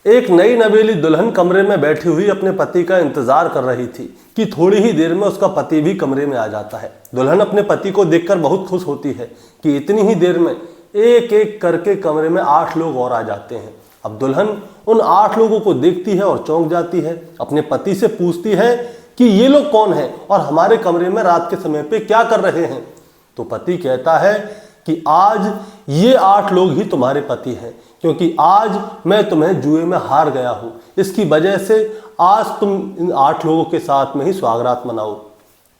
एक नई नवेली दुल्हन कमरे में बैठी हुई अपने पति का इंतजार कर रही थी कि थोड़ी ही देर में उसका पति भी कमरे में आ जाता है। दुल्हन अपने पति को देखकर बहुत खुश होती है कि इतनी ही देर में एक एक करके कमरे में 8 लोग और आ जाते हैं। अब दुल्हन उन 8 लोगों को देखती है और चौंक जाती है। अपने पति से पूछती है कि ये लोग कौन हैं और हमारे कमरे में रात के समय पे क्या कर रहे हैं। तो पति कहता है कि आज ये 8 लोग ही तुम्हारे पति हैं, क्योंकि आज मैं तुम्हें जुए में हार गया हूं। इसकी वजह से आज तुम इन 8 लोगों के साथ में ही सुहागरात मनाओ।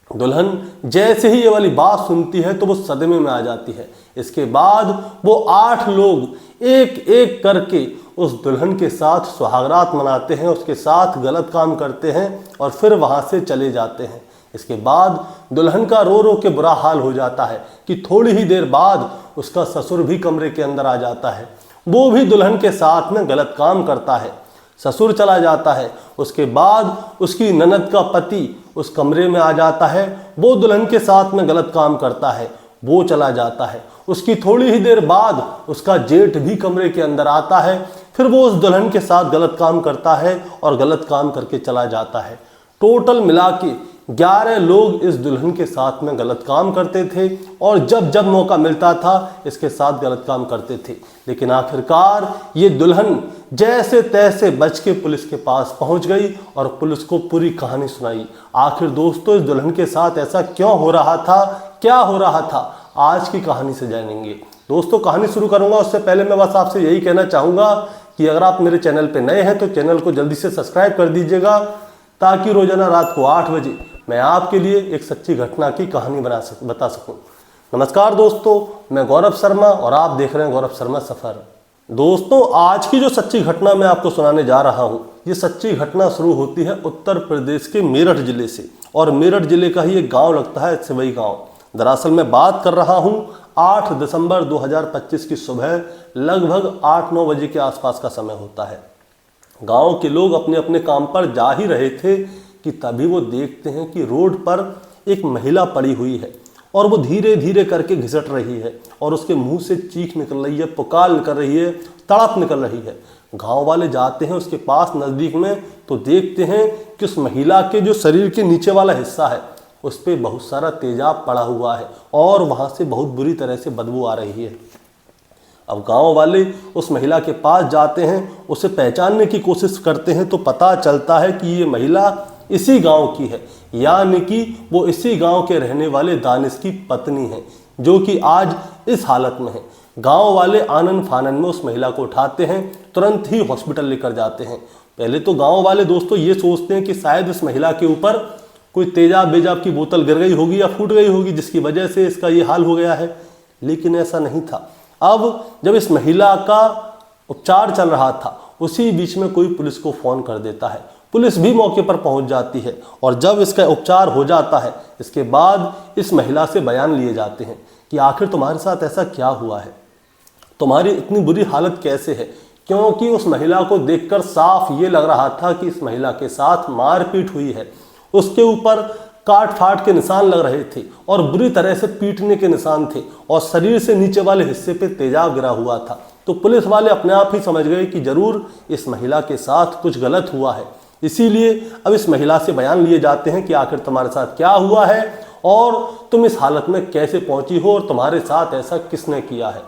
दुल्हन जैसे ही ये वाली बात सुनती है तो वो सदमे में आ जाती है। इसके बाद वो 8 लोग एक एक करके उस दुल्हन के साथ सुहागरात मनाते हैं, उसके साथ गलत काम करते हैं और फिर वहां से चले जाते हैं। इसके बाद दुल्हन का रो रो के बुरा हाल हो जाता है कि थोड़ी ही देर बाद उसका ससुर भी कमरे के अंदर आ जाता है। वो भी दुल्हन के साथ में गलत काम करता है। ससुर चला जाता है। उसके बाद उसकी ननद का पति उस कमरे में आ जाता है। वो दुल्हन के साथ में गलत काम करता है, वो चला जाता है। उसकी थोड़ी ही देर बाद उसका जेठ भी कमरे के अंदर आता है। फिर वो उस दुल्हन के साथ गलत काम करता है और गलत काम करके चला जाता है। टोटल मिला के 11 लोग इस दुल्हन के साथ में गलत काम करते थे और जब जब मौका मिलता था इसके साथ गलत काम करते थे। लेकिन आखिरकार ये दुल्हन जैसे तैसे बच के पुलिस के पास पहुंच गई और पुलिस को पूरी कहानी सुनाई। आखिर दोस्तों इस दुल्हन के साथ ऐसा क्यों हो रहा था, क्या हो रहा था, आज की कहानी से जानेंगे। दोस्तों कहानी शुरू करूंगा उससे पहले मैं बस आपसे यही कहना चाहूँगा कि अगर आप मेरे चैनल पर नए हैं तो चैनल को जल्दी से सब्सक्राइब कर दीजिएगा, ताकि रोजाना रात को 8 बजे मैं आपके लिए एक सच्ची घटना की कहानी बता सकूं। नमस्कार दोस्तों, मैं गौरव शर्मा और आप देख रहे हैं गौरव शर्मा सफ़र। दोस्तों आज की जो सच्ची घटना मैं आपको सुनाने जा रहा हूं, ये सच्ची घटना शुरू होती है उत्तर प्रदेश के मेरठ जिले से और मेरठ जिले का ही एक गांव लगता है सिवई गांव। दरअसल मैं बात कर रहा हूं 8 दिसंबर 2025 की सुबह लगभग 8-9 बजे के आसपास का समय होता है। गांव के लोग अपने अपने काम पर जा ही रहे थे कि तभी वो देखते हैं कि रोड पर एक महिला पड़ी हुई है और वो धीरे धीरे करके घिसट रही है और उसके मुंह से चीख निकल रही है, पुकार निकल रही है, तड़प निकल रही है। गांव वाले जाते हैं उसके पास नज़दीक में तो देखते हैं कि उस महिला के जो शरीर के नीचे वाला हिस्सा है उस पर बहुत सारा तेजाब पड़ा हुआ है और वहाँ से बहुत बुरी तरह से बदबू आ रही है। अब गांव वाले उस महिला के पास जाते हैं, उसे पहचानने की कोशिश करते हैं तो पता चलता है कि ये महिला इसी गांव की है, यानी कि वो इसी गांव के रहने वाले दानिश की पत्नी है, जो कि आज इस हालत में है। गांव वाले आनन फानन में उस महिला को उठाते हैं, तुरंत ही हॉस्पिटल लेकर जाते हैं। पहले तो गांव वाले दोस्तों ये सोचते हैं कि शायद इस महिला के ऊपर कोई तेजाब बेजाब की बोतल गिर गई होगी या फूट गई होगी, जिसकी वजह से इसका ये हाल हो गया है। लेकिन ऐसा नहीं था। अब जब इस महिला का उपचार चल रहा था उसी बीच में कोई पुलिस को फ़ोन कर देता है। पुलिस भी मौके पर पहुंच जाती है और जब इसका उपचार हो जाता है इसके बाद इस महिला से बयान लिए जाते हैं कि आखिर तुम्हारे साथ ऐसा क्या हुआ है, तुम्हारी इतनी बुरी हालत कैसे है। क्योंकि उस महिला को देखकर साफ ये लग रहा था कि इस महिला के साथ मारपीट हुई है। उसके ऊपर काट फाट के निशान लग रहे थे और बुरी तरह से पीटने के निशान थे और शरीर से नीचे वाले हिस्से पे तेजाब गिरा हुआ था। तो पुलिस वाले अपने आप ही समझ गए कि जरूर इस महिला के साथ कुछ गलत हुआ है। इसीलिए अब इस महिला से बयान लिए जाते हैं कि आखिर तुम्हारे साथ क्या हुआ है और तुम इस हालत में कैसे पहुंची हो और तुम्हारे साथ ऐसा किसने किया है।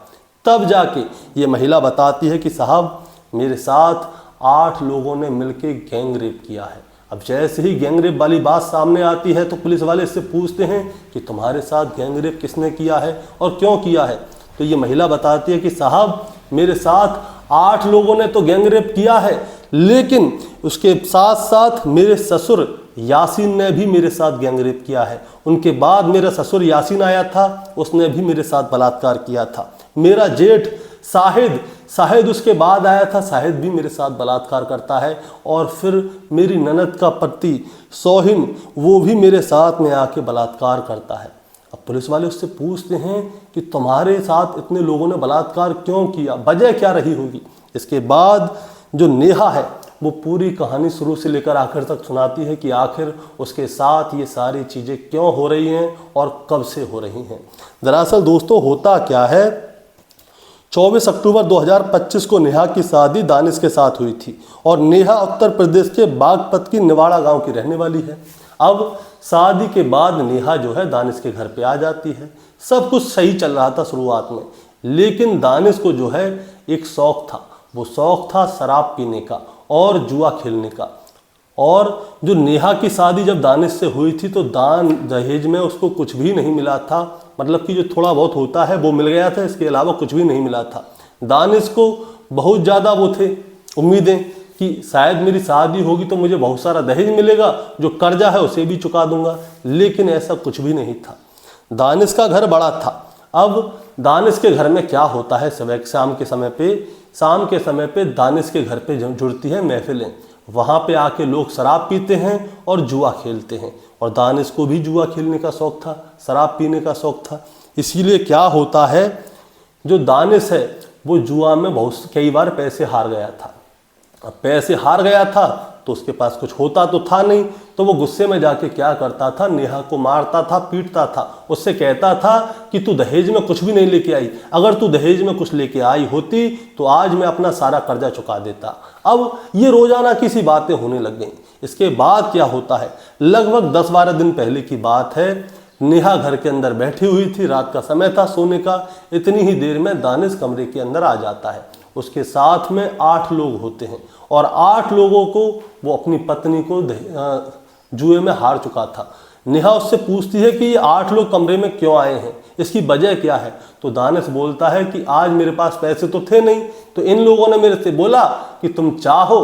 तब जाके ये महिला बताती है कि साहब मेरे साथ 8 लोगों ने मिलकर गैंग रेप किया है। अब जैसे ही गैंग रेप वाली बात सामने आती है तो पुलिस वाले इससे पूछते हैं कि तुम्हारे साथ गैंग रेप किसने किया है और क्यों किया है। तो ये महिला बताती है कि साहब मेरे साथ 8 लोगों ने तो गैंग रेप किया है, लेकिन उसके साथ साथ मेरे ससुर यासीन ने भी मेरे साथ गैंग रेप किया है। उनके बाद मेरा ससुर यासीन आया था, उसने भी मेरे साथ बलात्कार किया था। मेरा जेठ शाहिद उसके बाद आया था, शाहिद भी मेरे साथ बलात्कार करता है। और फिर मेरी ननद का पति सोहिन, वो भी मेरे साथ में आके बलात्कार करता है। अब पुलिस वाले उससे पूछते हैं कि तुम्हारे साथ इतने लोगों ने बलात्कार क्यों किया, वजह क्या रही होगी। इसके बाद जो नेहा है वो पूरी कहानी शुरू से लेकर आखिर तक सुनाती है कि आखिर उसके साथ ये सारी चीज़ें क्यों हो रही हैं और कब से हो रही हैं। दरअसल दोस्तों होता क्या है, 24 अक्टूबर 2025 को नेहा की शादी दानिश के साथ हुई थी और नेहा उत्तर प्रदेश के बागपत की निवाड़ा गांव की रहने वाली है। अब शादी के बाद नेहा जो है दानिश के घर पे आ जाती है। सब कुछ सही चल रहा था शुरुआत में, लेकिन दानिश को जो है एक शौक था। वो शौक था शराब पीने का और जुआ खेलने का। और जो नेहा की शादी जब दानिश से हुई थी तो दान दहेज में उसको कुछ भी नहीं मिला था, मतलब कि जो थोड़ा बहुत होता है वो मिल गया था, इसके अलावा कुछ भी नहीं मिला था। दानिश को बहुत ज़्यादा वो थे उम्मीदें कि शायद मेरी शादी होगी तो मुझे बहुत सारा दहेज मिलेगा, जो कर्जा है उसे भी चुका दूंगा, लेकिन ऐसा कुछ भी नहीं था। दानिश का घर बड़ा था। अब दानिश के घर में क्या होता है, शाम के समय पे दानिश के घर पे जुड़ती है महफिलें। वहाँ पे आके लोग शराब पीते हैं और जुआ खेलते हैं, और दानिश को भी जुआ खेलने का शौक था, शराब पीने का शौक था। इसीलिए क्या होता है, जो दानिश है वो जुआ में कई बार पैसे हार गया था। अब पैसे हार गया था तो उसके पास कुछ होता तो था नहीं, तो वो गुस्से में जाके क्या करता था, नेहा को मारता था, पीटता था, उससे कहता था कि तू दहेज में कुछ भी नहीं लेके आई, अगर तू दहेज में कुछ लेके आई होती तो आज मैं अपना सारा कर्जा चुका देता। अब ये रोजाना की सी बातें होने लग गई। इसके बाद क्या होता है, लगभग 10-12 दिन पहले की बात है, नेहा घर के अंदर बैठी हुई थी, रात का समय था सोने का। इतनी ही देर में दानिश कमरे के अंदर आ जाता है। उसके साथ में 8 लोग होते हैं और 8 लोगों को वो अपनी पत्नी को जुए में हार चुका था। नेहा उससे पूछती है कि ये 8 लोग कमरे में क्यों आए हैं, इसकी वजह क्या है। तो दानिश बोलता है कि आज मेरे पास पैसे तो थे नहीं, तो इन लोगों ने मेरे से बोला कि तुम चाहो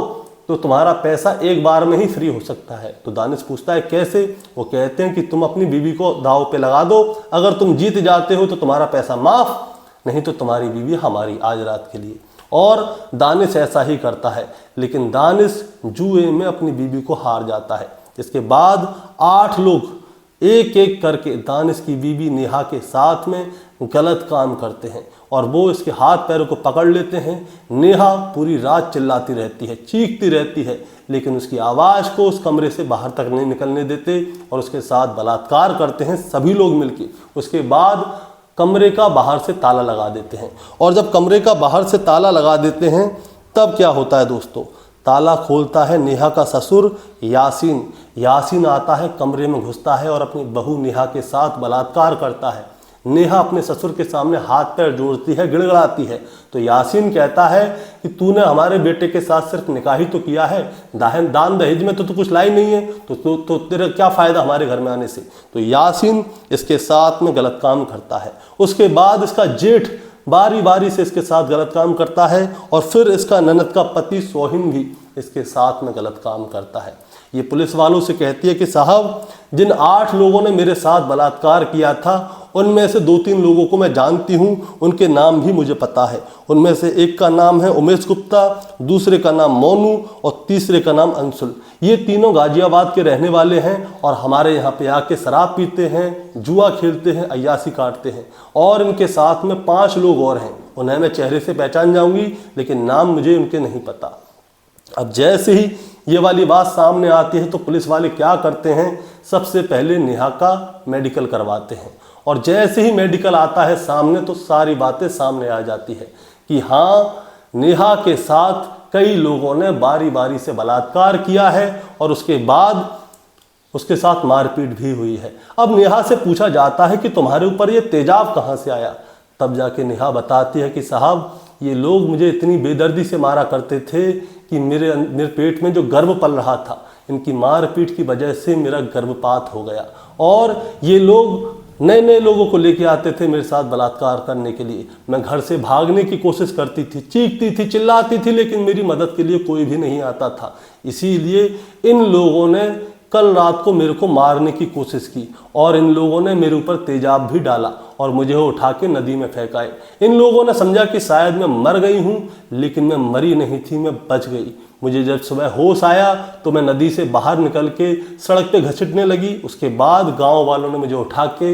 तो तुम्हारा पैसा एक बार में ही फ्री हो सकता है। तो दानिश पूछता है कैसे। वो कहते हैं कि तुम अपनी बीवी को दांव पे लगा दो, अगर तुम जीत जाते हो तो तुम्हारा पैसा माफ, नहीं तो तुम्हारी बीवी हमारी आज रात के लिए। और दानिश ऐसा ही करता है, लेकिन दानिश जुए में अपनी बीवी को हार जाता है। इसके बाद 8 लोग एक एक करके दानिश की बीवी नेहा के साथ में गलत काम करते हैं और वो इसके हाथ पैरों को पकड़ लेते हैं। नेहा पूरी रात चिल्लाती रहती है, चीखती रहती है, लेकिन उसकी आवाज़ को उस कमरे से बाहर तक नहीं निकलने देते और उसके साथ बलात्कार करते हैं सभी लोग मिलके। उसके बाद कमरे का बाहर से ताला लगा देते हैं, और जब कमरे का बाहर से ताला लगा देते हैं तब क्या होता है दोस्तों, ताला खोलता है नेहा का ससुर यासीन। यासीन आता है, कमरे में घुसता है और अपनी बहू नेहा के साथ बलात्कार करता है। नेहा अपने ससुर के सामने हाथ पैर जोड़ती है, गिड़गिड़ाती है। तो यासीन कहता है कि तूने हमारे बेटे के साथ सिर्फ निकाह ही तो किया है, दान दहेज में तो तू कुछ लाई नहीं है, तो तेरा क्या फ़ायदा हमारे घर में आने से। तो यासीन इसके साथ में गलत काम करता है। उसके बाद इसका जेठ बारी बारी से इसके साथ गलत काम करता है, और फिर इसका ननद का पति सोहिन भी इसके साथ में गलत काम करता है। ये पुलिस वालों से कहती है कि साहब, जिन 8 लोगों ने मेरे साथ बलात्कार किया था उनमें से 2-3 लोगों को मैं जानती हूँ, उनके नाम भी मुझे पता है। उनमें से एक का नाम है उमेश गुप्ता, दूसरे का नाम मोनू और तीसरे का नाम अंशुल। ये तीनों गाजियाबाद के रहने वाले हैं और हमारे यहाँ पे आके शराब पीते हैं, जुआ खेलते हैं, अय्यासी काटते हैं। और इनके साथ में 5 लोग और हैं, उन्हें मैं चेहरे से पहचान जाऊँगी, लेकिन नाम मुझे उनके नहीं पता। अब जैसे ही ये वाली बात सामने आती है तो पुलिस वाले क्या करते हैं, सबसे पहले नेहा का मेडिकल करवाते हैं। और जैसे ही मेडिकल आता है सामने तो सारी बातें सामने आ जाती है कि हाँ, नेहा के साथ कई लोगों ने बारी बारी से बलात्कार किया है और उसके बाद उसके साथ मारपीट भी हुई है। अब नेहा से पूछा जाता है कि तुम्हारे ऊपर ये तेजाब कहाँ से आया। तब जाके नेहा बताती है कि साहब, ये लोग मुझे इतनी बेदर्दी से मारा करते थे कि मेरे पेट में जो गर्भ पल रहा था, इनकी मारपीट की वजह से मेरा गर्भपात हो गया। और ये लोग नए नए लोगों को लेके आते थे मेरे साथ बलात्कार करने के लिए। मैं घर से भागने की कोशिश करती थी, चीखती थी, चिल्लाती थी, लेकिन मेरी मदद के लिए कोई भी नहीं आता था। इसीलिए इन लोगों ने कल रात को मेरे को मारने की कोशिश की और इन लोगों ने मेरे ऊपर तेजाब भी डाला और मुझे उठा के नदी में फेंकाए। इन लोगों ने समझा कि शायद मैं मर गई हूँ, लेकिन मैं मरी नहीं थी, मैं बच गई। मुझे जब सुबह होश आया तो मैं नदी से बाहर निकल के सड़क पे घसीटने लगी। उसके बाद गांव वालों ने मुझे उठा के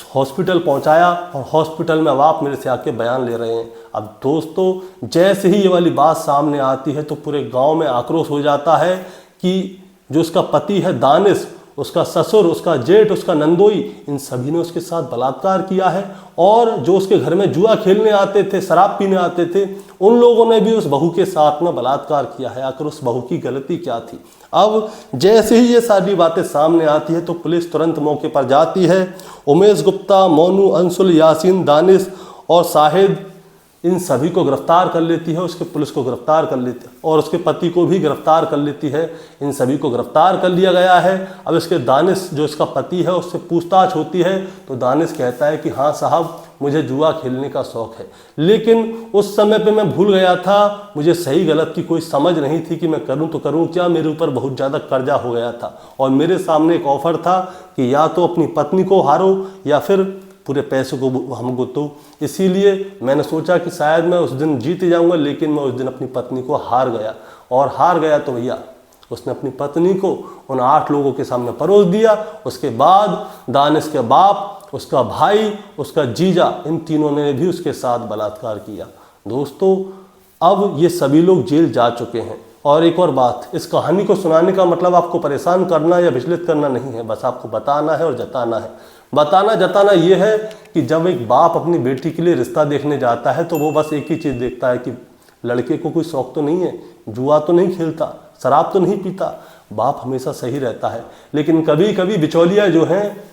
हॉस्पिटल पहुंचाया और हॉस्पिटल में अब आप मेरे से आके बयान ले रहे हैं। अब दोस्तों, जैसे ही ये वाली बात सामने आती है तो पूरे गांव में आक्रोश हो जाता है कि जो उसका पति है दानिश, उसका ससुर, उसका जेठ, उसका नंदोई, इन सभी ने उसके साथ बलात्कार किया है। और जो उसके घर में जुआ खेलने आते थे, शराब पीने आते थे, उन लोगों ने भी उस बहू के साथ में बलात्कार किया है। आखिर उस बहू की गलती क्या थी? अब जैसे ही ये सारी बातें सामने आती है तो पुलिस तुरंत मौके पर जाती है। उमेश गुप्ता, मोनू, अंशुल, यासीन, दानिश और शाहिद, इन सभी को गिरफ्तार कर लेती है। उसके पुलिस को गिरफ्तार कर लेती है और उसके पति को भी गिरफ्तार कर लेती है। इन सभी को गिरफ्तार कर लिया गया है। अब इसके दानिश, जो इसका पति है, उससे पूछताछ होती है तो दानिश कहता है कि हाँ साहब, मुझे जुआ खेलने का शौक है, लेकिन उस समय पे मैं भूल गया था, मुझे सही गलत की कोई समझ नहीं थी कि मैं करूं तो करूं क्या, मेरे ऊपर बहुत ज़्यादा कर्जा हो गया था और मेरे सामने एक ऑफर था कि या तो अपनी पत्नी को हारो या फिर पूरे पैसे को हम गुतो। इसीलिए मैंने सोचा कि शायद मैं उस दिन जीत जाऊंगा, लेकिन मैं उस दिन अपनी पत्नी को हार गया। और हार गया तो भैया उसने अपनी पत्नी को उन 8 लोगों के सामने परोस दिया। उसके बाद दानिश के बाप, उसका भाई, उसका जीजा, इन तीनों ने भी उसके साथ बलात्कार किया। दोस्तों, अब ये सभी लोग जेल जा चुके हैं। और एक और बात, इस कहानी को सुनाने का मतलब आपको परेशान करना या विचलित करना नहीं है, बस आपको बताना है और जताना है। बताना जताना ये है कि जब एक बाप अपनी बेटी के लिए रिश्ता देखने जाता है तो वो बस एक ही चीज़ देखता है कि लड़के को कोई शौक तो नहीं है, जुआ तो नहीं खेलता, शराब तो नहीं पीता। बाप हमेशा सही रहता है, लेकिन कभी कभी बिचौलिया जो हैं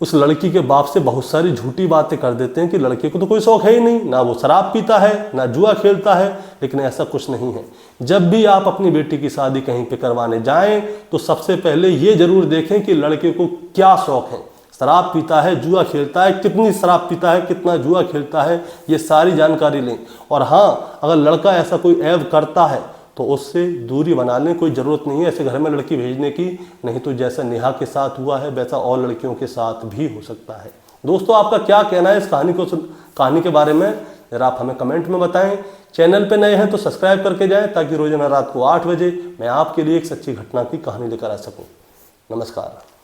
उस लड़की के बाप से बहुत सारी झूठी बातें कर देते हैं कि लड़के को तो कोई शौक है ही नहीं, ना वो शराब पीता है, ना जुआ खेलता है। लेकिन ऐसा कुछ नहीं है। जब भी आप अपनी बेटी की शादी कहीं पे करवाने जाएं तो सबसे पहले ये जरूर देखें कि लड़के को क्या शौक है, शराब पीता है, जुआ खेलता है, कितनी शराब पीता है, कितना जुआ खेलता है, ये सारी जानकारी लें। और हाँ, अगर लड़का ऐसा कोई ऐब करता है तो उससे दूरी बना लें, कोई ज़रूरत नहीं है ऐसे घर में लड़की भेजने की, नहीं तो जैसा नेहा के साथ हुआ है वैसा और लड़कियों के साथ भी हो सकता है। दोस्तों, आपका क्या कहना है इस कहानी के बारे में, जरा आप हमें कमेंट में बताएं। चैनल पे नए हैं तो सब्सक्राइब करके जाएं ताकि रोजाना रात को 8 बजे मैं आपके लिए एक सच्ची घटना की कहानी लेकर आ सकूं। नमस्कार।